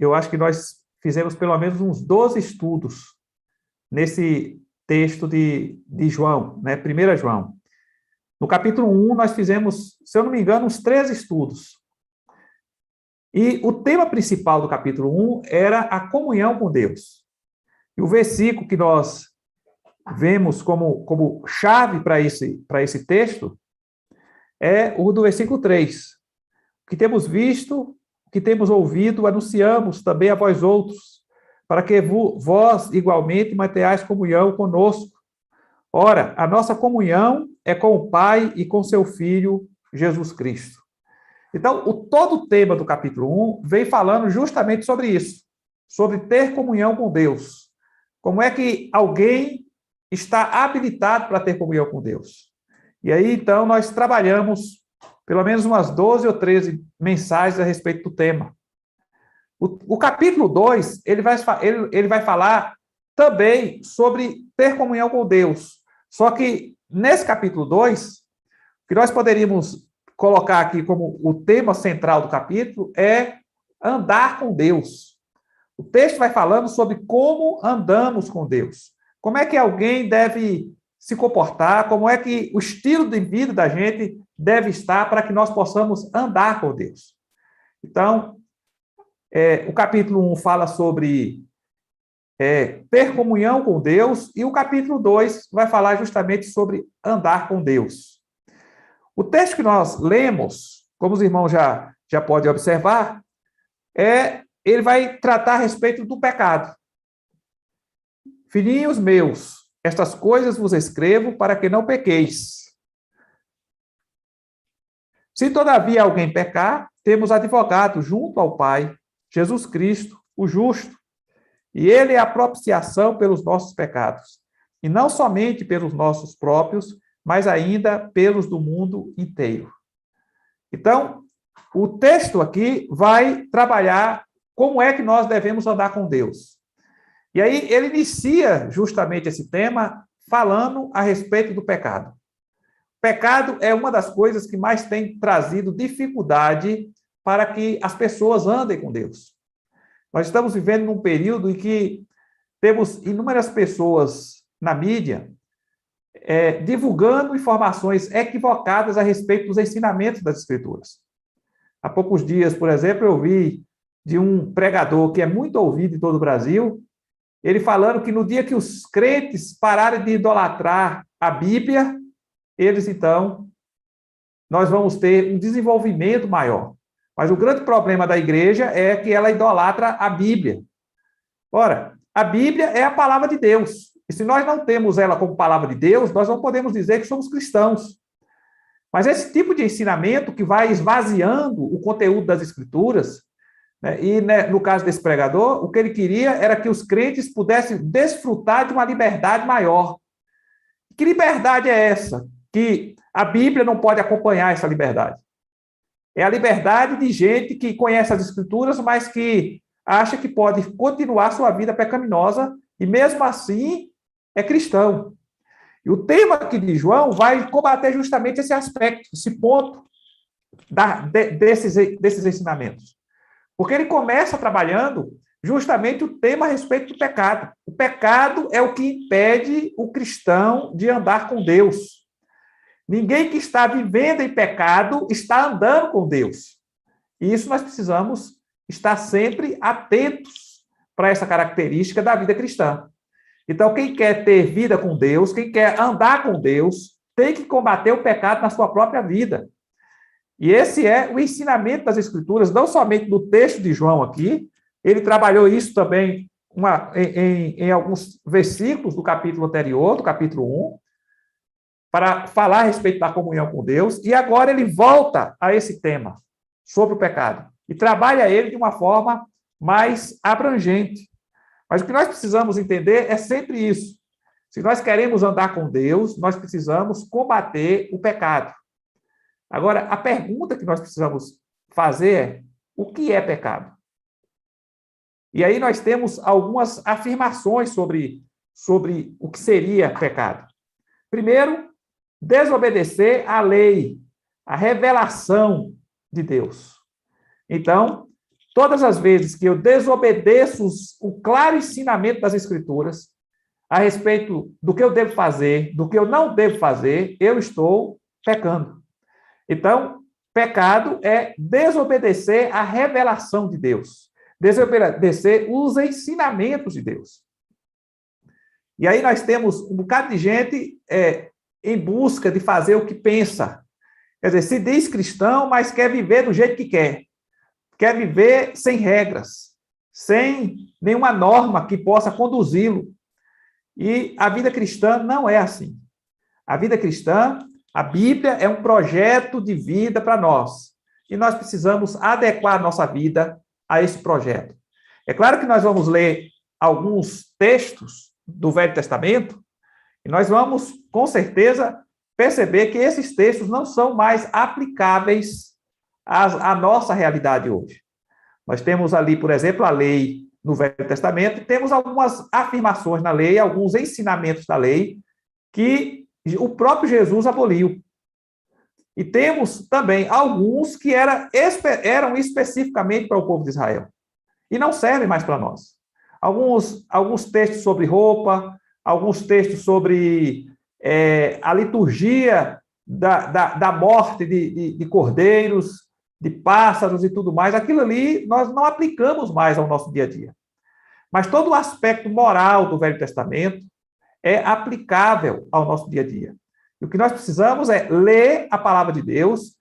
Eu acho que nós fizemos pelo menos uns 12 estudos nesse texto de João, né? 1 João. No capítulo 1, nós fizemos, se eu não me engano, uns 13 estudos. E o tema principal do capítulo 1 era a comunhão com Deus. E o versículo que nós vemos como chave para esse texto é o do versículo 3. O que temos visto, o que temos ouvido, anunciamos também a vós outros, para que vós igualmente mantenhais comunhão conosco. Ora, a nossa comunhão é com o Pai e com seu Filho, Jesus Cristo. Então, todo o tema do capítulo 1 vem falando justamente sobre isso, sobre ter comunhão com Deus. Como é que alguém está habilitado para ter comunhão com Deus? E aí, então, nós trabalhamos pelo menos umas 12 ou 13 mensagens a respeito do tema. O capítulo 2, ele vai falar também sobre ter comunhão com Deus. Só que, nesse capítulo 2, o que nós poderíamos colocar aqui como o tema central do capítulo é andar com Deus. O texto vai falando sobre como andamos com Deus. Como é que alguém deve se comportar, como é que o estilo de vida da gente deve estar para que nós possamos andar com Deus. Então, o capítulo 1 fala sobre ter comunhão com Deus, e o capítulo 2 vai falar justamente sobre andar com Deus. O texto que nós lemos, como os irmãos já podem observar, ele vai tratar a respeito do pecado. Filhinhos meus, estas coisas vos escrevo para que não pequeis. Se todavia alguém pecar, temos advogado junto ao Pai, Jesus Cristo, o justo, e ele é a propiciação pelos nossos pecados, e não somente pelos nossos próprios, mas ainda pelos do mundo inteiro. Então, o texto aqui vai trabalhar como é que nós devemos andar com Deus. E aí ele inicia justamente esse tema falando a respeito do pecado. O pecado é uma das coisas que mais tem trazido dificuldade para que as pessoas andem com Deus. Nós estamos vivendo num período em que temos inúmeras pessoas na mídia divulgando informações equivocadas a respeito dos ensinamentos das Escrituras. Há poucos dias, por exemplo, eu vi de um pregador que é muito ouvido em todo o Brasil, ele falando que no dia que os crentes pararem de idolatrar a Bíblia, nós vamos ter um desenvolvimento maior. Mas o grande problema da igreja é que ela idolatra a Bíblia. Ora, a Bíblia é a palavra de Deus. E se nós não temos ela como palavra de Deus, nós não podemos dizer que somos cristãos. Mas esse tipo de ensinamento que vai esvaziando o conteúdo das Escrituras, né, e no caso desse pregador, o que ele queria era que os crentes pudessem desfrutar de uma liberdade maior. Que liberdade é essa? Que a Bíblia não pode acompanhar essa liberdade. É a liberdade de gente que conhece as Escrituras, mas que acha que pode continuar sua vida pecaminosa e, mesmo assim, é cristão. E o tema aqui de João vai combater justamente esse aspecto, esse ponto desses ensinamentos. Porque ele começa trabalhando justamente o tema a respeito do pecado. O pecado é o que impede o cristão de andar com Deus. Ninguém que está vivendo em pecado está andando com Deus. E isso nós precisamos estar sempre atentos para essa característica da vida cristã. Então, quem quer ter vida com Deus, quem quer andar com Deus, tem que combater o pecado na sua própria vida. E esse é o ensinamento das Escrituras, não somente no texto de João aqui, ele trabalhou isso também em alguns versículos do capítulo anterior, do capítulo 1, para falar a respeito da comunhão com Deus, e agora ele volta a esse tema, sobre o pecado, e trabalha ele de uma forma mais abrangente. Mas o que nós precisamos entender é sempre isso. Se nós queremos andar com Deus, nós precisamos combater o pecado. Agora, a pergunta que nós precisamos fazer é: o que é pecado? E aí nós temos algumas afirmações sobre o que seria pecado. Primeiro, desobedecer à lei, à revelação de Deus. Então, todas as vezes que eu desobedeço o claro ensinamento das Escrituras a respeito do que eu devo fazer, do que eu não devo fazer, eu estou pecando. Então, pecado é desobedecer à revelação de Deus, desobedecer os ensinamentos de Deus. E aí nós temos um bocado de gente em busca de fazer o que pensa. Quer dizer, se diz cristão, mas quer viver do jeito que quer. Quer viver sem regras, sem nenhuma norma que possa conduzi-lo. E a vida cristã não é assim. A vida cristã, a Bíblia é um projeto de vida para nós. E nós precisamos adequar nossa vida a esse projeto. É claro que nós vamos ler alguns textos do Velho Testamento e nós vamos, com certeza, perceber que esses textos não são mais aplicáveis à nossa realidade hoje. Nós temos ali, por exemplo, a lei no Velho Testamento, e temos algumas afirmações na lei, alguns ensinamentos da lei que o próprio Jesus aboliu. E temos também alguns que eram especificamente para o povo de Israel e não servem mais para nós. Alguns textos sobre roupa, alguns textos sobre a liturgia da morte de cordeiros, de pássaros e tudo mais, aquilo ali nós não aplicamos mais ao nosso dia a dia. Mas todo o aspecto moral do Velho Testamento é aplicável ao nosso dia a dia. E o que nós precisamos é ler a palavra de Deus,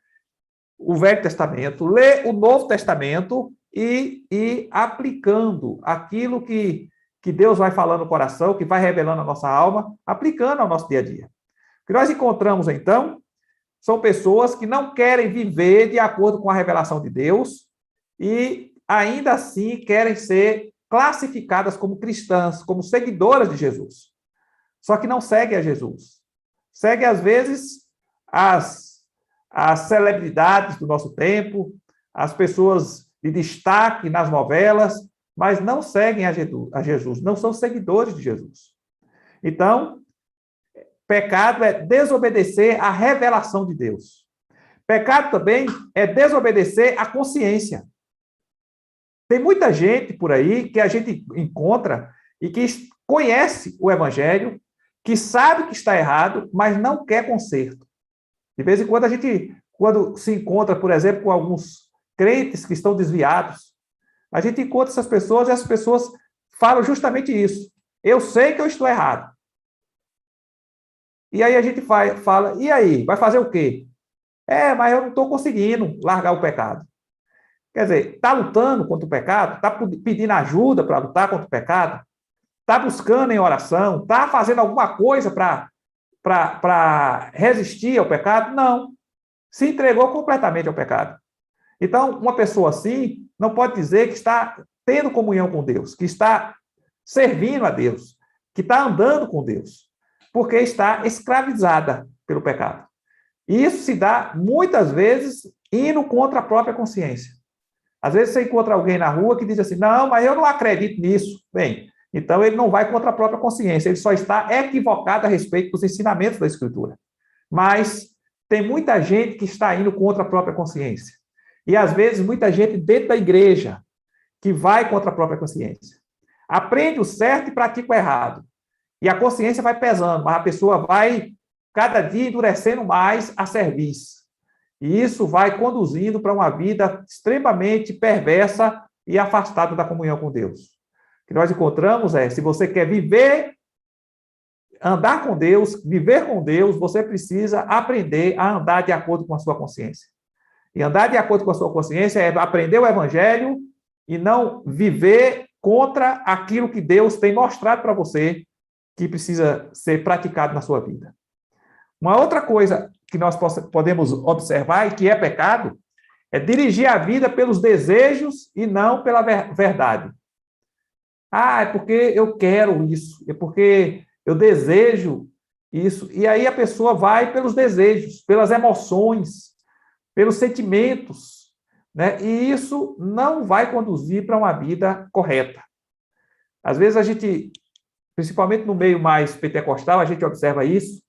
o Velho Testamento, ler o Novo Testamento e ir aplicando aquilo que Deus vai falando no coração, que vai revelando a nossa alma, aplicando ao nosso dia a dia. O que nós encontramos, então, são pessoas que não querem viver de acordo com a revelação de Deus e, ainda assim, querem ser classificadas como cristãs, como seguidoras de Jesus. Só que não seguem a Jesus. Seguem, às vezes, as celebridades do nosso tempo, as pessoas de destaque nas novelas, mas não seguem a Jesus, não são seguidores de Jesus. Então, pecado é desobedecer à revelação de Deus. Pecado também é desobedecer à consciência. Tem muita gente por aí que a gente encontra e que conhece o Evangelho, que sabe que está errado, mas não quer conserto. De vez em quando a gente, quando se encontra, por exemplo, com alguns crentes que estão desviados, a gente encontra essas pessoas e as pessoas falam justamente isso. Eu sei que eu estou errado. E aí a gente fala, e aí, vai fazer o quê? Mas eu não estou conseguindo largar o pecado. Quer dizer, está lutando contra o pecado? Está pedindo ajuda para lutar contra o pecado? Está buscando em oração? Está fazendo alguma coisa para resistir ao pecado? Não. Se entregou completamente ao pecado. Então, uma pessoa assim não pode dizer que está tendo comunhão com Deus, que está servindo a Deus, que está andando com Deus, porque está escravizada pelo pecado. E isso se dá, muitas vezes, indo contra a própria consciência. Às vezes você encontra alguém na rua que diz assim, não, mas eu não acredito nisso. Bem, então ele não vai contra a própria consciência, ele só está equivocado a respeito dos ensinamentos da Escritura. Mas tem muita gente que está indo contra a própria consciência. E, às vezes, muita gente dentro da igreja que vai contra a própria consciência. Aprende o certo e pratica o errado. E a consciência vai pesando, mas a pessoa vai, cada dia, endurecendo mais a serviço. E isso vai conduzindo para uma vida extremamente perversa e afastada da comunhão com Deus. O que nós encontramos se você quer viver, andar com Deus, viver com Deus, você precisa aprender a andar de acordo com a sua consciência. E andar de acordo com a sua consciência é aprender o Evangelho e não viver contra aquilo que Deus tem mostrado para você que precisa ser praticado na sua vida. Uma outra coisa que nós podemos observar e que é pecado é dirigir a vida pelos desejos e não pela verdade. É porque eu quero isso, é porque eu desejo isso. E aí a pessoa vai pelos desejos, pelas emoções, pelos sentimentos, né? E isso não vai conduzir para uma vida correta. Às vezes a gente, principalmente no meio mais pentecostal, a gente observa isso.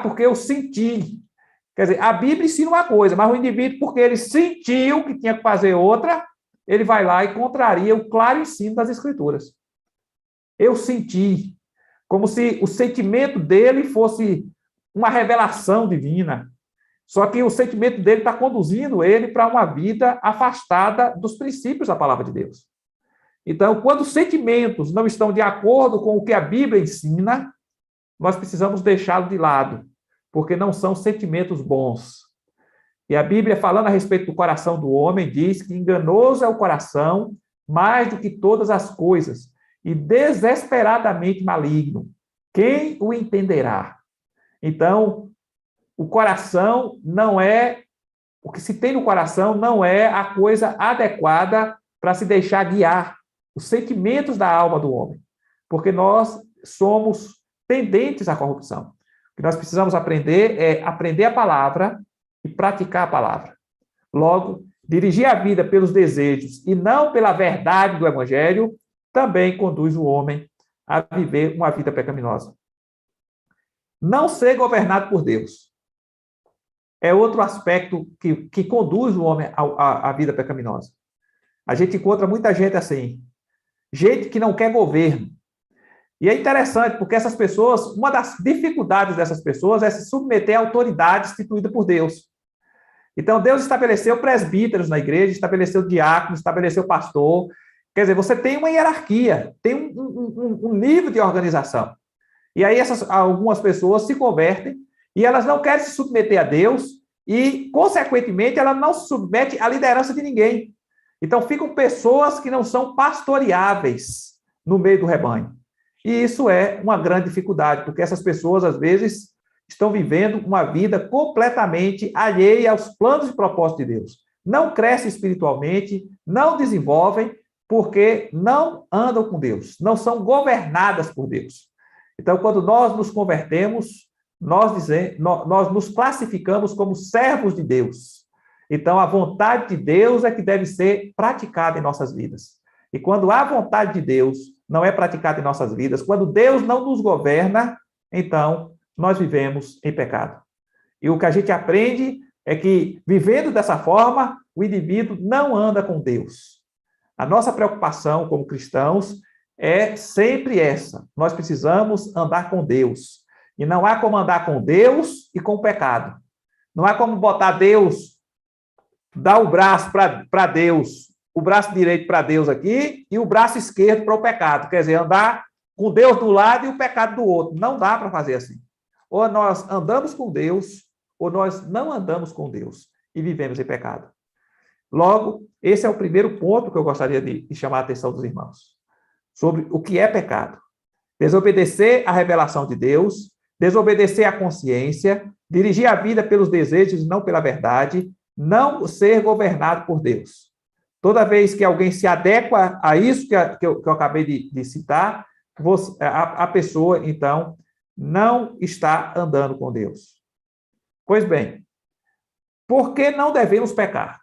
Porque eu senti. Quer dizer, a Bíblia ensina uma coisa, mas o indivíduo, porque ele sentiu que tinha que fazer outra, ele vai lá e contraria o claro ensino das Escrituras. Eu senti, como se o sentimento dele fosse uma revelação divina. Só que o sentimento dele está conduzindo ele para uma vida afastada dos princípios da palavra de Deus. Então, quando os sentimentos não estão de acordo com o que a Bíblia ensina, nós precisamos deixá-lo de lado, porque não são sentimentos bons. E a Bíblia, falando a respeito do coração do homem, diz que enganoso é o coração mais do que todas as coisas, e desesperadamente maligno. Quem o entenderá? Então, o coração não é, o que se tem no coração não é a coisa adequada para se deixar guiar os sentimentos da alma do homem, porque nós somos tendentes à corrupção. O que nós precisamos aprender é aprender a palavra e praticar a palavra. Logo, dirigir a vida pelos desejos e não pela verdade do Evangelho também conduz o homem a viver uma vida pecaminosa. Não ser governado por Deus é outro aspecto que conduz o homem à vida pecaminosa. A gente encontra muita gente assim, gente que não quer governo. E é interessante, porque essas pessoas, uma das dificuldades dessas pessoas é se submeter à autoridade instituída por Deus. Então, Deus estabeleceu presbíteros na igreja, estabeleceu diáconos, estabeleceu pastor. Quer dizer, você tem uma hierarquia, tem um nível de organização. E aí algumas pessoas se convertem e elas não querem se submeter a Deus e, consequentemente, ela não se submete à liderança de ninguém. Então, ficam pessoas que não são pastoreáveis no meio do rebanho. E isso é uma grande dificuldade, porque essas pessoas, às vezes, estão vivendo uma vida completamente alheia aos planos e propósitos de Deus. Não crescem espiritualmente, não desenvolvem, porque não andam com Deus, não são governadas por Deus. Então, quando nós nos convertemos, nós nos classificamos como servos de Deus. Então, a vontade de Deus é que deve ser praticada em nossas vidas. E quando a vontade de Deus não é praticada em nossas vidas, quando Deus não nos governa, então nós vivemos em pecado. E o que a gente aprende é que, vivendo dessa forma, o indivíduo não anda com Deus. A nossa preocupação como cristãos é sempre essa. Nós precisamos andar com Deus. E não há como andar com Deus e com o pecado. Não há como botar Deus, dar o braço para Deus, o braço direito para Deus aqui e o braço esquerdo para o pecado. Quer dizer, andar com Deus do lado e o pecado do outro. Não dá para fazer assim. Ou nós andamos com Deus, ou nós não andamos com Deus e vivemos em pecado. Logo, esse é o primeiro ponto que eu gostaria de chamar a atenção dos irmãos, sobre o que é pecado. Desobedecer à revelação de Deus, desobedecer à consciência, dirigir a vida pelos desejos e não pela verdade, não ser governado por Deus. Toda vez que alguém se adequa a isso que eu acabei de citar, a pessoa, então, não está andando com Deus. Pois bem, por que não devemos pecar?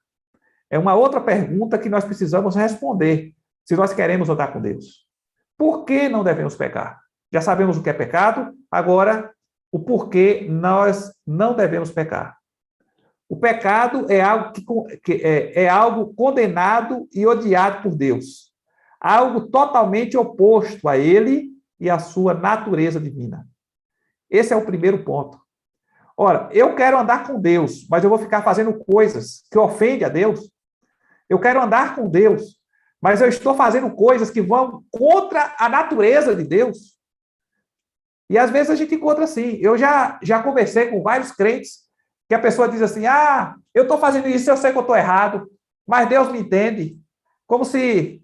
É uma outra pergunta que nós precisamos responder se nós queremos andar com Deus. Por que não devemos pecar? Já sabemos o que é pecado, agora o porquê nós não devemos pecar. O pecado é algo é algo condenado e odiado por Deus. Algo totalmente oposto a ele e à sua natureza divina. Esse é o primeiro ponto. Ora, eu quero andar com Deus, mas eu vou ficar fazendo coisas que ofendem a Deus. Eu quero andar com Deus, mas eu estou fazendo coisas que vão contra a natureza de Deus. E às vezes a gente encontra assim. Eu já conversei com vários crentes que a pessoa diz assim, eu estou fazendo isso, eu sei que eu estou errado, mas Deus me entende. Como se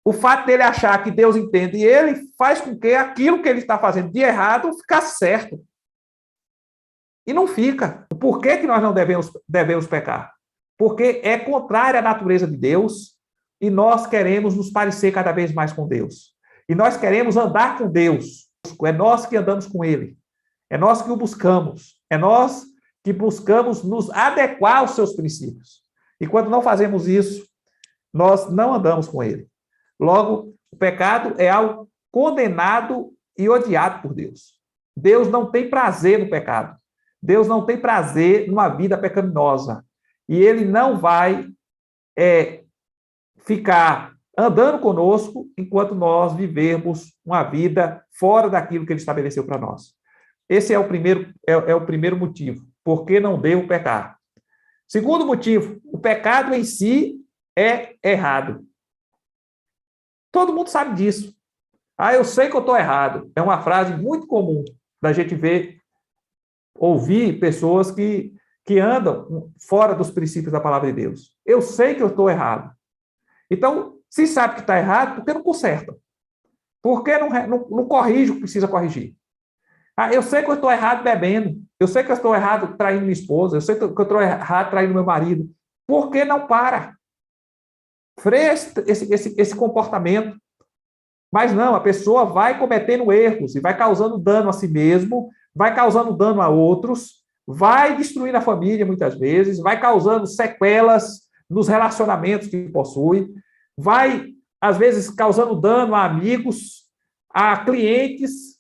o fato dele achar que Deus entende ele faz com que aquilo que ele está fazendo de errado ficasse certo. E não fica. Por que nós não devemos pecar? Porque é contrária à natureza de Deus e nós queremos nos parecer cada vez mais com Deus. E nós queremos andar com Deus. É nós que andamos com Ele. É nós que o buscamos. É nós que buscamos nos adequar aos seus princípios. E quando não fazemos isso, nós não andamos com Ele. Logo, o pecado é algo condenado e odiado por Deus. Deus não tem prazer no pecado. Deus não tem prazer numa vida pecaminosa. E Ele não vai ficar andando conosco enquanto nós vivermos uma vida fora daquilo que ele estabeleceu para nós. Esse é o primeiro motivo. Por que não devo pecar? Segundo motivo, o pecado em si é errado. Todo mundo sabe disso. Ah, eu sei que eu estou errado. É uma frase muito comum da gente ver, ouvir pessoas que andam fora dos princípios da palavra de Deus. Eu sei que eu estou errado. Então, se sabe que está errado, por que não conserta? Por que não corrige o que precisa corrigir? Ah, eu sei que eu estou errado bebendo. Eu sei que eu estou errado traindo minha esposa. Eu sei que eu estou errado traindo meu marido. Por que não para? Freia esse comportamento. Mas não, a pessoa vai cometendo erros e vai causando dano a si mesmo, vai causando dano a outros, vai destruindo a família muitas vezes, vai causando sequelas nos relacionamentos que possui, vai, às vezes, causando dano a amigos, a clientes,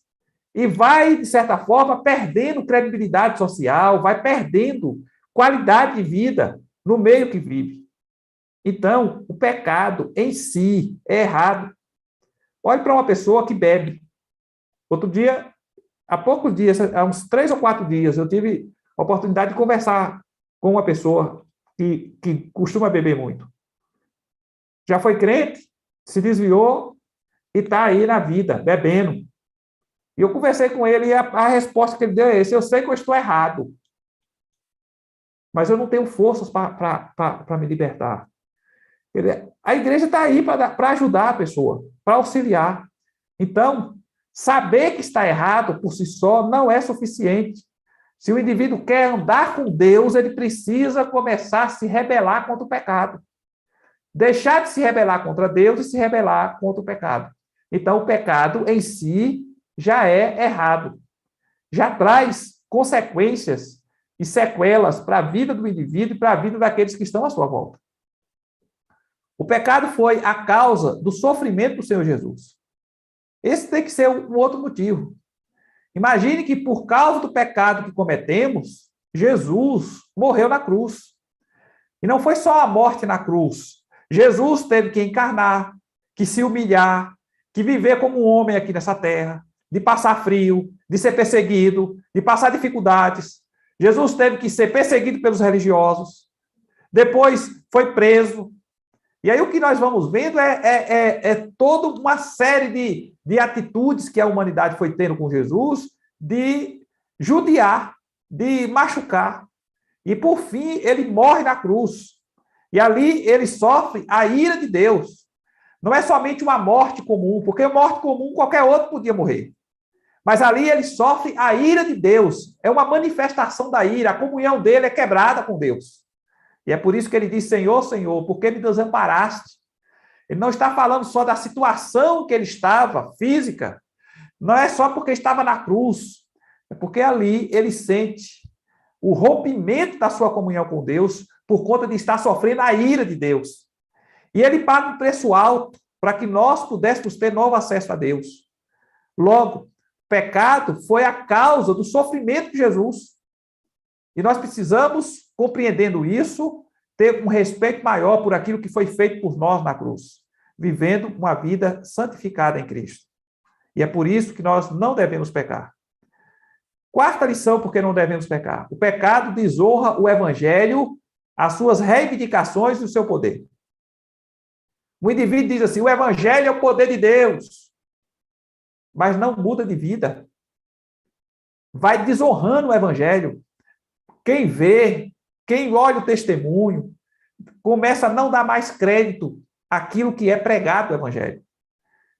e vai, de certa forma, perdendo credibilidade social, vai perdendo qualidade de vida no meio que vive. Então, o pecado em si é errado. Olhe para uma pessoa que bebe. Outro dia, há poucos dias, há uns 3 ou 4 dias, eu tive a oportunidade de conversar com uma pessoa que costuma beber muito. Já foi crente, se desviou e está aí na vida, bebendo. E eu conversei com ele e a resposta que ele deu é essa: eu sei que eu estou errado, mas eu não tenho forças para me libertar. A igreja está aí para ajudar a pessoa, para auxiliar. Então, saber que está errado por si só não é suficiente. Se o indivíduo quer andar com Deus, ele precisa começar a se rebelar contra o pecado. Deixar de se rebelar contra Deus e se rebelar contra o pecado. Então, o pecado em si já é errado. Já traz consequências e sequelas para a vida do indivíduo e para a vida daqueles que estão à sua volta. O pecado foi a causa do sofrimento do Senhor Jesus. Esse tem que ser um outro motivo. Imagine que por causa do pecado que cometemos, Jesus morreu na cruz. E não foi só a morte na cruz. Jesus teve que encarnar, que se humilhar, que viver como um homem aqui nessa terra, de passar frio, de ser perseguido, de passar dificuldades. Jesus teve que ser perseguido pelos religiosos. Depois foi preso. E aí o que nós vamos vendo é toda uma série de atitudes que a humanidade foi tendo com Jesus, de judiar, de machucar. E, por fim, ele morre na cruz. E ali ele sofre a ira de Deus. Não é somente uma morte comum, porque morte comum qualquer outro podia morrer. Mas ali ele sofre a ira de Deus. É uma manifestação da ira. A comunhão dele é quebrada com Deus. E é por isso que ele diz: Senhor, Senhor, por que me desamparaste? Ele não está falando só da situação que ele estava, física. Não é só porque estava na cruz. É porque ali ele sente o rompimento da sua comunhão com Deus por conta de estar sofrendo a ira de Deus. E ele paga um preço alto para que nós pudéssemos ter novo acesso a Deus. Logo, o pecado foi a causa do sofrimento de Jesus. E nós precisamos, compreendendo isso, ter um respeito maior por aquilo que foi feito por nós na cruz, vivendo uma vida santificada em Cristo. E é por isso que nós não devemos pecar. Quarta lição, por que não devemos pecar? O pecado desonra o evangelho, as suas reivindicações e o seu poder. O indivíduo diz assim: o evangelho é o poder de Deus, mas não muda de vida. Vai desonrando o evangelho. Quem vê, quem olha o testemunho, começa a não dar mais crédito àquilo que é pregado do evangelho.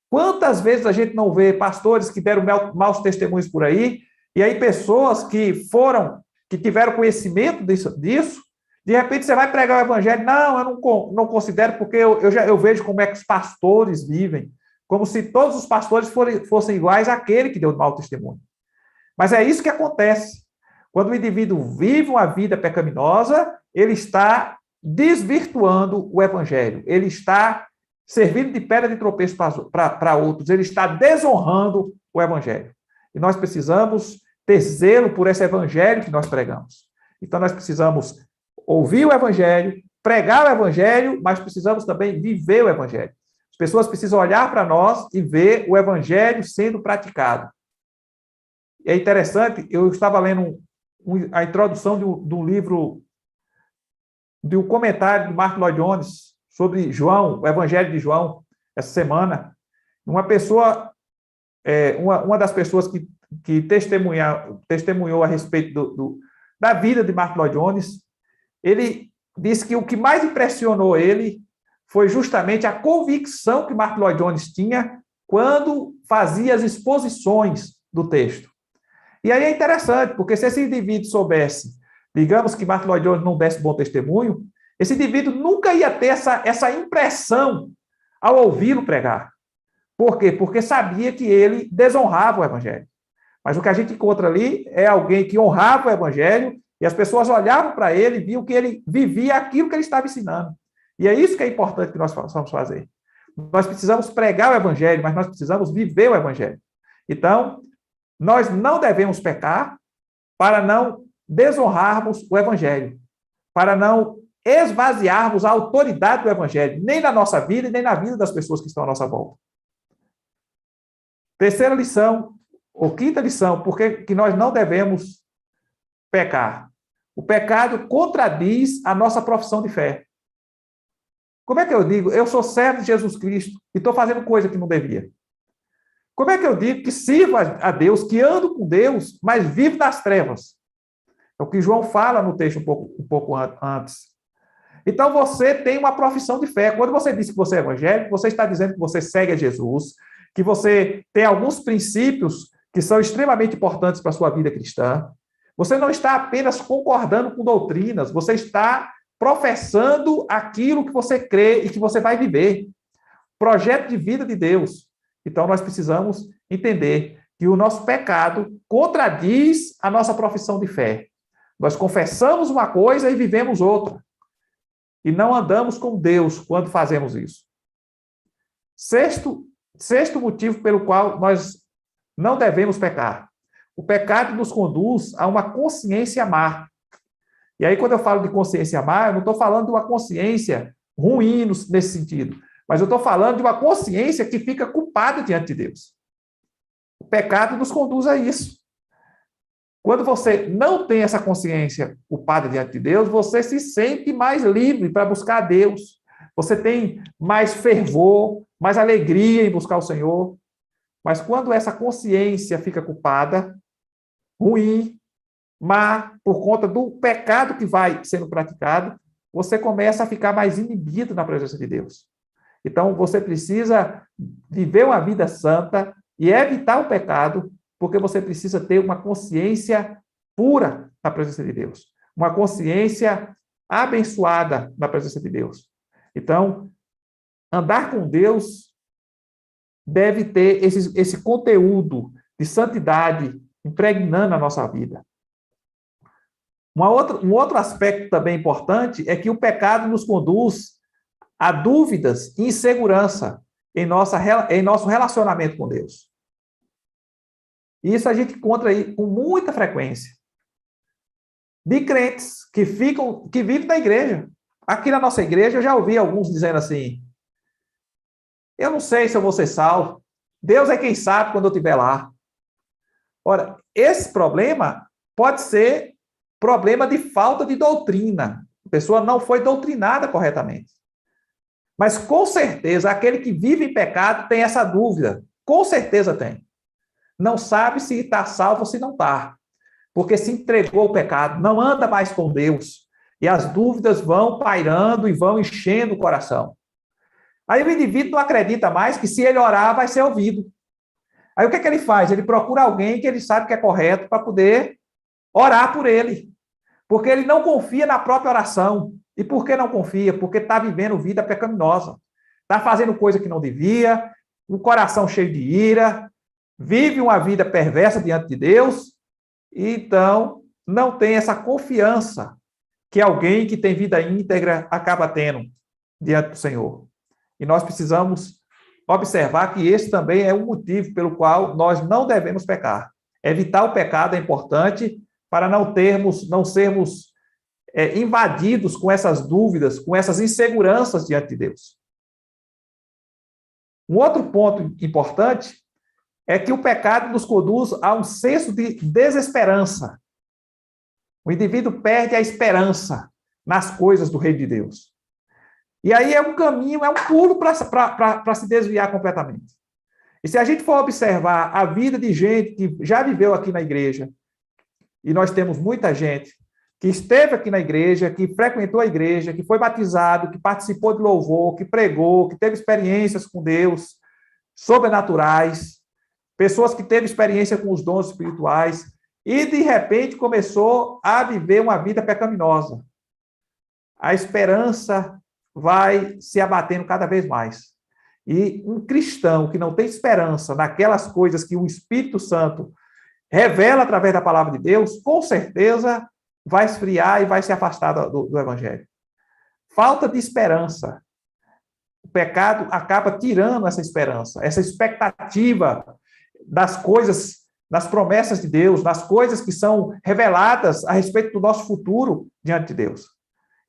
Quantas vezes a gente não vê pastores que deram maus testemunhos por aí, e aí pessoas que tiveram conhecimento disso, de repente você vai pregar o evangelho: não, eu não considero, porque eu vejo como é que os pastores vivem, como se todos os pastores fossem iguais àquele que deu mau testemunho. Mas é isso que acontece. Quando o indivíduo vive uma vida pecaminosa, ele está desvirtuando o evangelho, ele está servindo de pedra de tropeço para outros, ele está desonrando o evangelho. E nós precisamos ter zelo por esse evangelho que nós pregamos. Então, nós precisamos ouvir o evangelho, pregar o evangelho, mas precisamos também viver o evangelho. As pessoas precisam olhar para nós e ver o evangelho sendo praticado. É interessante, eu estava lendo a introdução de um livro, de um comentário de Martyn Lloyd-Jones sobre João, o Evangelho de João, essa semana. Uma pessoa, uma das pessoas que testemunhou a respeito da vida de Martyn Lloyd-Jones, ele disse que o que mais impressionou ele foi justamente a convicção que Martyn Lloyd-Jones tinha quando fazia as exposições do texto. E aí é interessante, porque se esse indivíduo soubesse, digamos que Martyn Lloyd-Jones não desse bom testemunho, esse indivíduo nunca ia ter essa impressão ao ouvi-lo pregar. Por quê? Porque sabia que ele desonrava o evangelho. Mas o que a gente encontra ali é alguém que honrava o evangelho e as pessoas olhavam para ele e viam que ele vivia aquilo que ele estava ensinando. E é isso que é importante que nós possamos fazer. Nós precisamos pregar o evangelho, mas nós precisamos viver o evangelho. Então, nós não devemos pecar para não desonrarmos o evangelho, para não esvaziarmos a autoridade do evangelho, nem na nossa vida e nem na vida das pessoas que estão à nossa volta. Terceira lição, ou quinta lição, por que nós não devemos pecar? O pecado contradiz a nossa profissão de fé. Como é que eu digo? Eu sou servo de Jesus Cristo e estou fazendo coisa que não devia. Como é que eu digo que sirvo a Deus, que ando com Deus, mas vivo nas trevas? É o que João fala no texto um pouco antes. Então, você tem uma profissão de fé. Quando você diz que você é evangélico, você está dizendo que você segue a Jesus, que você tem alguns princípios que são extremamente importantes para a sua vida cristã. Você não está apenas concordando com doutrinas, você está professando aquilo que você crê e que você vai viver. Projeto de vida de Deus. Então, nós precisamos entender que o nosso pecado contradiz a nossa profissão de fé. Nós confessamos uma coisa e vivemos outra. E não andamos com Deus quando fazemos isso. Sexto motivo pelo qual nós não devemos pecar. O pecado nos conduz a uma consciência má. E aí, quando eu falo de consciência má, eu não estou falando de uma consciência ruim nesse sentido, mas eu estou falando de uma consciência que fica culpada diante de Deus. O pecado nos conduz a isso. Quando você não tem essa consciência culpada diante de Deus, você se sente mais livre para buscar a Deus. Você tem mais fervor, mais alegria em buscar o Senhor. Mas quando essa consciência fica culpada, ruim, má, por conta do pecado que vai sendo praticado, você começa a ficar mais inibido na presença de Deus. Então, você precisa viver uma vida santa e evitar o pecado, porque você precisa ter uma consciência pura na presença de Deus. Uma consciência abençoada na presença de Deus. Então, andar com Deus deve ter esse conteúdo de santidade impregnando a nossa vida. Um outro aspecto também importante é que o pecado nos conduz a dúvidas e insegurança em nosso relacionamento com Deus. E isso a gente encontra aí com muita frequência. De crentes que vivem na igreja. Aqui na nossa igreja eu já ouvi alguns dizendo assim: eu não sei se eu vou ser salvo. Deus é quem sabe quando eu estiver lá. Ora, esse problema pode ser problema de falta de doutrina. A pessoa não foi doutrinada corretamente. Mas, com certeza, aquele que vive em pecado tem essa dúvida. Com certeza tem. Não sabe se está salvo ou se não está. Porque se entregou ao pecado, não anda mais com Deus. E as dúvidas vão pairando e vão enchendo o coração. Aí o indivíduo não acredita mais que se ele orar, vai ser ouvido. Aí o que ele faz? Ele procura alguém que ele sabe que é correto para poder orar por ele. Porque ele não confia na própria oração. E por que não confia? Porque está vivendo vida pecaminosa. Está fazendo coisa que não devia, um coração cheio de ira, vive uma vida perversa diante de Deus, e então não tem essa confiança que alguém que tem vida íntegra acaba tendo diante do Senhor. E nós precisamos observar que esse também é um motivo pelo qual nós não devemos pecar. Evitar o pecado é importante para não sermos invadidos com essas dúvidas, com essas inseguranças diante de Deus. Um outro ponto importante é que o pecado nos conduz a um senso de desesperança. O indivíduo perde a esperança nas coisas do reino de Deus. E aí é um caminho, é um pulo para se desviar completamente. E se a gente for observar a vida de gente que já viveu aqui na igreja, e nós temos muita gente que esteve aqui na igreja, que frequentou a igreja, que foi batizado, que participou de louvor, que pregou, que teve experiências com Deus sobrenaturais, pessoas que teve experiência com os dons espirituais, e de repente começou a viver uma vida pecaminosa. A esperança vai se abatendo cada vez mais. E um cristão que não tem esperança naquelas coisas que o Espírito Santo revela através da palavra de Deus, com certeza vai esfriar e vai se afastar do Evangelho. Falta de esperança. O pecado acaba tirando essa esperança, essa expectativa das coisas, das promessas de Deus, das coisas que são reveladas a respeito do nosso futuro diante de Deus.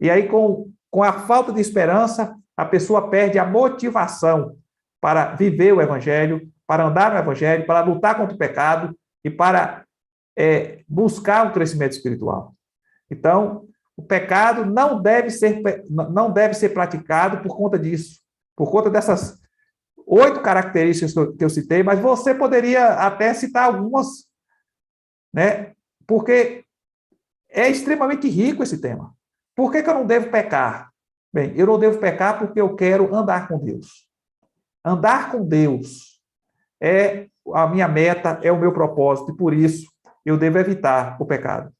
E aí, com a falta de esperança, a pessoa perde a motivação para viver o Evangelho, para andar no Evangelho, para lutar contra o pecado e para buscar um crescimento espiritual. Então, o pecado não deve ser praticado por conta disso, por conta dessas 8 características que eu citei, mas você poderia até citar algumas, né? Porque é extremamente rico esse tema. Por que eu não devo pecar? Bem, eu não devo pecar porque eu quero andar com Deus. Andar com Deus é a minha meta, é o meu propósito, e por isso eu devo evitar o pecado.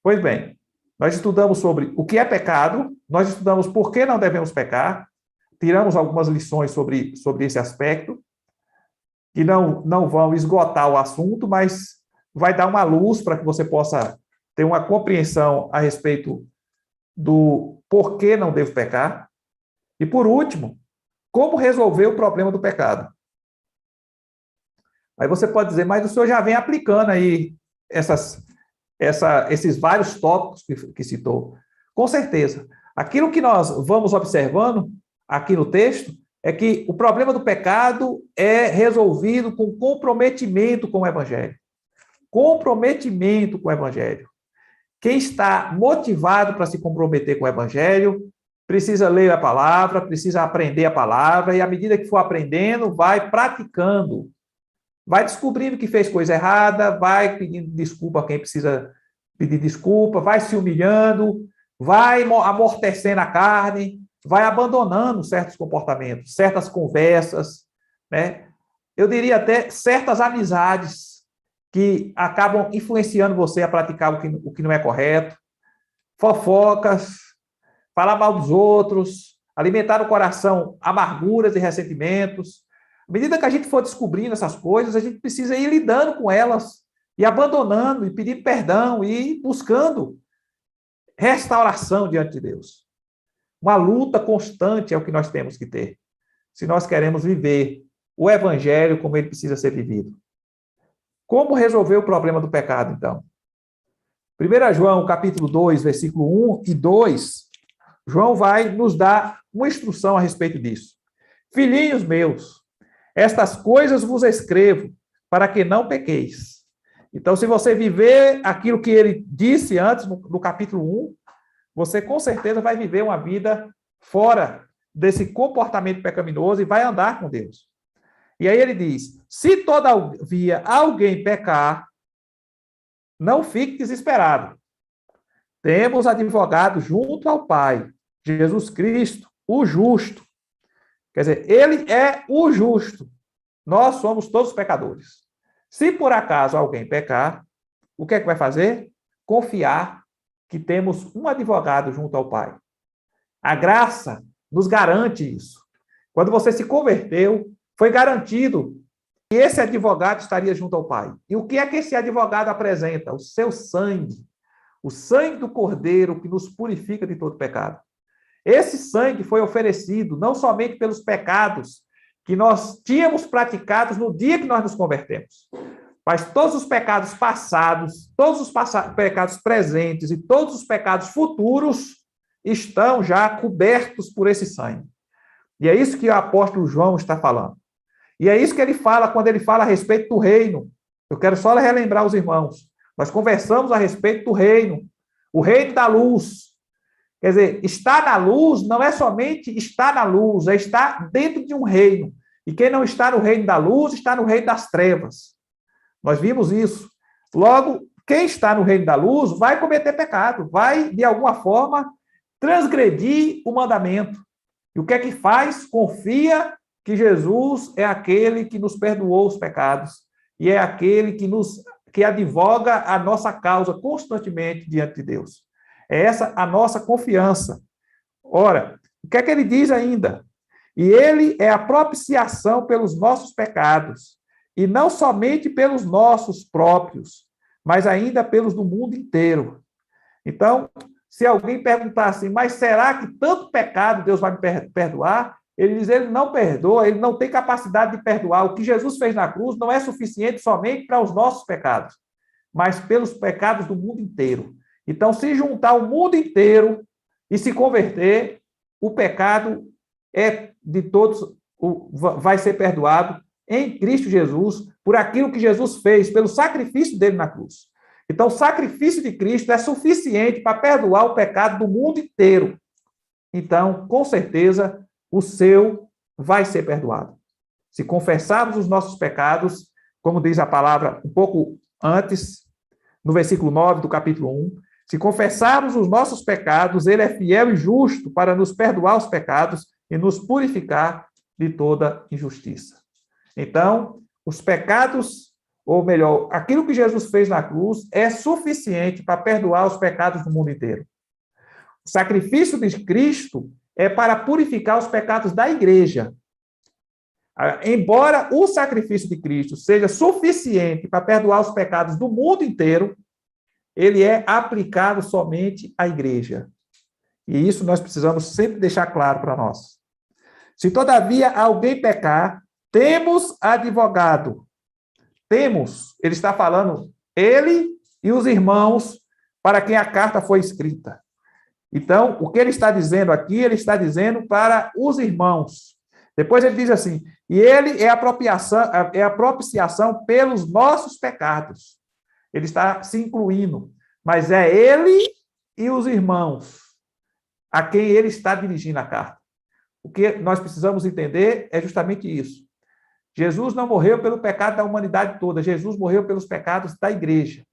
Pois bem, nós estudamos sobre o que é pecado, nós estudamos por que não devemos pecar, tiramos algumas lições sobre esse aspecto, que não vão esgotar o assunto, mas vai dar uma luz para que você possa ter uma compreensão a respeito do porquê não devo pecar. E, por último, como resolver o problema do pecado. Aí você pode dizer, mas o senhor já vem aplicando aí esses vários tópicos que citou. Com certeza. Aquilo que nós vamos observando aqui no texto é que o problema do pecado é resolvido com comprometimento com o Evangelho. Comprometimento com o Evangelho. Quem está motivado para se comprometer com o Evangelho precisa ler a palavra, precisa aprender a palavra, e à medida que for aprendendo, vai praticando. Vai descobrindo que fez coisa errada, vai pedindo desculpa a quem precisa pedir desculpa, vai se humilhando, vai amortecendo a carne, vai abandonando certos comportamentos, certas conversas, né? Eu diria até certas amizades que acabam influenciando você a praticar o que não é correto, fofocas, falar mal dos outros, alimentar no coração amarguras e ressentimentos. À medida que a gente for descobrindo essas coisas, a gente precisa ir lidando com elas, e abandonando, e pedindo perdão, e buscando restauração diante de Deus. Uma luta constante é o que nós temos que ter, se nós queremos viver o Evangelho como ele precisa ser vivido. Como resolver o problema do pecado, então? 1 João, capítulo 2, versículo 1 e 2, João vai nos dar uma instrução a respeito disso. Filhinhos meus, estas coisas vos escrevo, para que não pequeis. Então, se você viver aquilo que ele disse antes, no capítulo 1, você com certeza vai viver uma vida fora desse comportamento pecaminoso e vai andar com Deus. E aí ele diz, se todavia alguém pecar, não fique desesperado. Temos advogado junto ao Pai, Jesus Cristo, o justo. Quer dizer, ele é o justo. Nós somos todos pecadores. Se por acaso alguém pecar, o que é que vai fazer? Confiar que temos um advogado junto ao Pai. A graça nos garante isso. Quando você se converteu, foi garantido que esse advogado estaria junto ao Pai. E o que é que esse advogado apresenta? O seu sangue. O sangue do Cordeiro que nos purifica de todo pecado. Esse sangue foi oferecido não somente pelos pecados que nós tínhamos praticados no dia que nós nos convertemos, Mas todos os pecados passados, todos os pecados presentes e todos os pecados futuros estão já cobertos por esse sangue. E é isso que o apóstolo João está falando. E é isso que ele fala quando ele fala a respeito do reino. Eu quero só relembrar os irmãos. Nós conversamos a respeito do reino, o reino da luz. Quer dizer, estar na luz não é somente estar na luz, é estar dentro de um reino. E quem não está no reino da luz, está no reino das trevas. Nós vimos isso. Logo, quem está no reino da luz vai cometer pecado, vai, de alguma forma, transgredir o mandamento. E o que é que faz? Confia que Jesus é aquele que nos perdoou os pecados e é aquele que advoga a nossa causa constantemente diante de Deus. É essa a nossa confiança. Ora, o que é que ele diz ainda? E ele é a propiciação pelos nossos pecados, e não somente pelos nossos próprios, mas ainda pelos do mundo inteiro. Então, se alguém perguntar assim, mas será que tanto pecado Deus vai me perdoar? Ele diz, ele não perdoa, ele não tem capacidade de perdoar. O que Jesus fez na cruz não é suficiente somente para os nossos pecados, mas pelos pecados do mundo inteiro. Então, se juntar o mundo inteiro e se converter, o pecado é de todos, vai ser perdoado em Cristo Jesus, por aquilo que Jesus fez, pelo sacrifício dele na cruz. Então, o sacrifício de Cristo é suficiente para perdoar o pecado do mundo inteiro. Então, com certeza, o seu vai ser perdoado. Se confessarmos os nossos pecados, como diz a palavra um pouco antes, no versículo 9 do capítulo 1, se confessarmos os nossos pecados, ele é fiel e justo para nos perdoar os pecados e nos purificar de toda injustiça. Então, os pecados, ou melhor, aquilo que Jesus fez na cruz é suficiente para perdoar os pecados do mundo inteiro. O sacrifício de Cristo é para purificar os pecados da igreja. Embora o sacrifício de Cristo seja suficiente para perdoar os pecados do mundo inteiro, ele é aplicado somente à igreja. E isso nós precisamos sempre deixar claro para nós. Se, todavia, alguém pecar, temos advogado. Temos, ele está falando, ele e os irmãos para quem a carta foi escrita. Então, o que ele está dizendo aqui, ele está dizendo para os irmãos. Depois ele diz assim, e ele é a propiciação pelos nossos pecados. Ele está se incluindo, mas é ele e os irmãos a quem ele está dirigindo a carta. O que nós precisamos entender é justamente isso. Jesus não morreu pelo pecado da humanidade toda, Jesus morreu pelos pecados da igreja.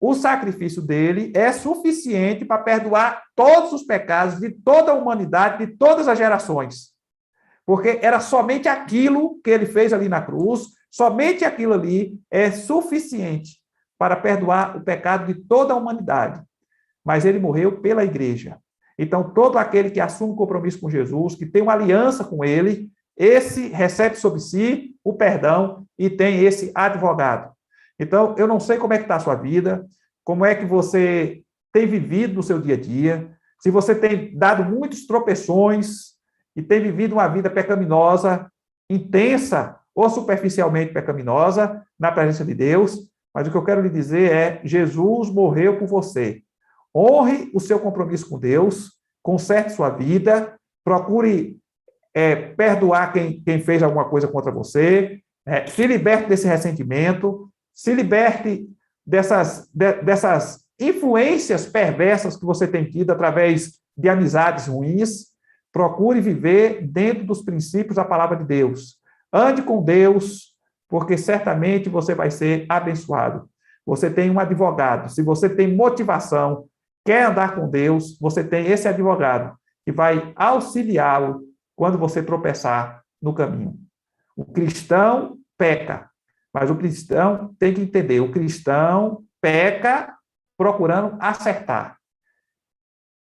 O sacrifício dele é suficiente para perdoar todos os pecados de toda a humanidade, de todas as gerações. Porque era somente aquilo que ele fez ali na cruz, somente aquilo ali é suficiente para perdoar o pecado de toda a humanidade. Mas ele morreu pela igreja. Então, todo aquele que assume compromisso com Jesus, que tem uma aliança com ele, esse recebe sobre si o perdão e tem esse advogado. Então, eu não sei como é que está a sua vida, como é que você tem vivido no seu dia a dia, se você tem dado muitos tropeções e tem vivido uma vida pecaminosa, intensa ou superficialmente pecaminosa, na presença de Deus, mas o que eu quero lhe dizer é, Jesus morreu por você. Honre o seu compromisso com Deus, conserte sua vida, procure perdoar quem fez alguma coisa contra você, se liberte desse ressentimento, se liberte dessas influências perversas que você tem tido através de amizades ruins. Procure viver dentro dos princípios da palavra de Deus. Ande com Deus, porque certamente você vai ser abençoado. Você tem um advogado. Se você tem motivação, quer andar com Deus, você tem esse advogado que vai auxiliá-lo quando você tropeçar no caminho. O cristão peca, mas o cristão tem que entender, o cristão peca procurando acertar.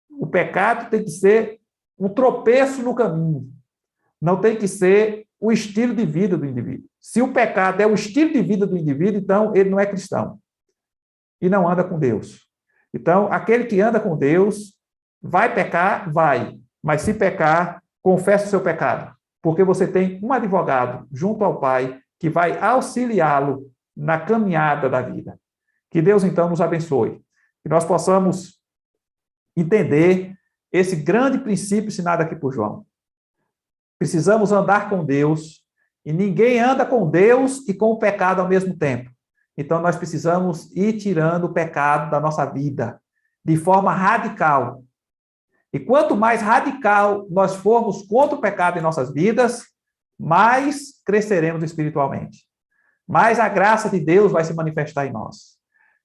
O pecado tem que ser um tropeço no caminho, não tem que ser o estilo de vida do indivíduo. Se o pecado é o estilo de vida do indivíduo, então ele não é cristão e não anda com Deus. Então, aquele que anda com Deus vai pecar? Vai, mas se pecar, confesse o seu pecado, porque você tem um advogado junto ao Pai que vai auxiliá-lo na caminhada da vida. Que Deus, então, nos abençoe. Que nós possamos entender esse grande princípio ensinado aqui por João. Precisamos andar com Deus, e ninguém anda com Deus e com o pecado ao mesmo tempo. Então, nós precisamos ir tirando o pecado da nossa vida, de forma radical. E quanto mais radical nós formos contra o pecado em nossas vidas, mais cresceremos espiritualmente. Mais a graça de Deus vai se manifestar em nós.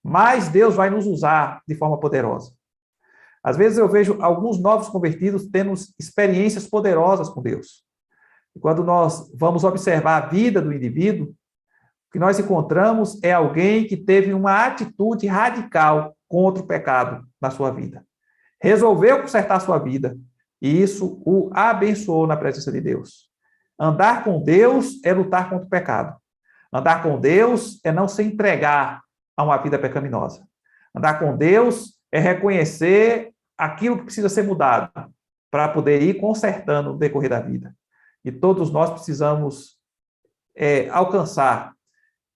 Mais Deus vai nos usar de forma poderosa. Às vezes eu vejo alguns novos convertidos tendo experiências poderosas com Deus. E quando nós vamos observar a vida do indivíduo, o que nós encontramos é alguém que teve uma atitude radical contra o pecado na sua vida. Resolveu consertar a sua vida, e isso o abençoou na presença de Deus. Andar com Deus é lutar contra o pecado. Andar com Deus é não se entregar a uma vida pecaminosa. Andar com Deus é reconhecer aquilo que precisa ser mudado para poder ir consertando no decorrer da vida. E todos nós precisamos alcançar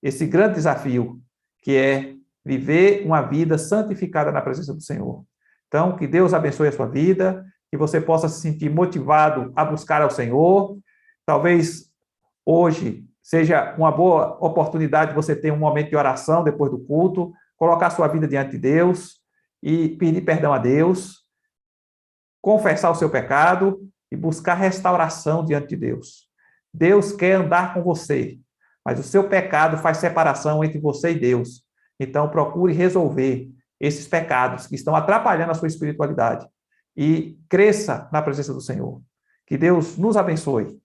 esse grande desafio, que é viver uma vida santificada na presença do Senhor. Então, que Deus abençoe a sua vida, que você possa se sentir motivado a buscar ao Senhor. Talvez hoje seja uma boa oportunidade de você ter um momento de oração depois do culto, colocar sua vida diante de Deus e pedir perdão a Deus, confessar o seu pecado e buscar restauração diante de Deus. Deus quer andar com você, mas o seu pecado faz separação entre você e Deus. Então, procure resolver esses pecados que estão atrapalhando a sua espiritualidade e cresça na presença do Senhor. Que Deus nos abençoe.